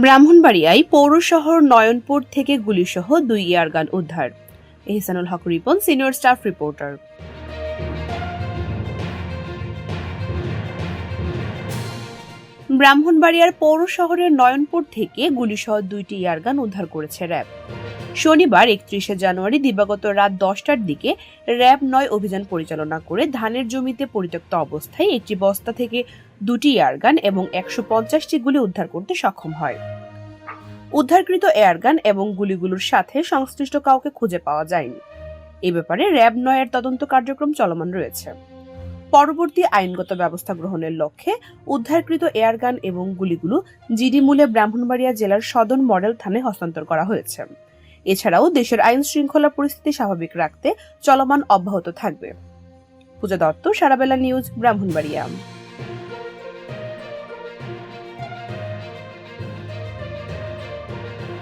ব্রাহ্মণবাড়িয়ায় পৌর শহর নয়নপুর থেকে গুলিসহ 2 এয়ারগান উদ্ধার। এহসানুল হক রিপন, সিনিয়র স্টাফ রিপোর্টার। ব্রাহ্মণবাড়িয়ার পৌর শহরের নয়নপুর থেকে গুলিসহ 2টি এয়ারগান উদ্ধার করেছে র্যাব। শনিবার 31শে জানুয়ারি দিবাগত রাত 10টার দিকে র্যাব 9 অভিযান পরিচালনা করে ধানের জমিতে পরিত্যক্ত অবস্থায় একটি বস্তা থেকে 2টি এয়ারগান এবং 150টি গুলি উদ্ধার করতে সক্ষম হয়। উদ্ধারকৃত এয়ারগান এবং গুলিগুলোর সাথে সংশ্লিষ্ট কাউকে খুঁজে পাওয়া যায়নি। এ ব্যাপারে র্যাব 9 এর তদন্ত কার্যক্রম চলমান রয়েছে। পরবর্তী আইনগত ব্যবস্থা গ্রহণের লক্ষ্যে উদ্ধারকৃত এয়ারগান এবং গুলিগুলো জিডি মূলে ব্রাহ্মণবাড়িয়া জেলার সদর মডেল থানায় হস্তান্তর করা হয়েছে। এছাড়াও দেশের আইন শৃঙ্খলা পরিস্থিতি স্বাভাবিক রাখতে চলমান অব্যাহত থাকবে। পূজা দত্ত, সারাবেলা নিউজ, ব্রাহ্মণবাড়িয়া।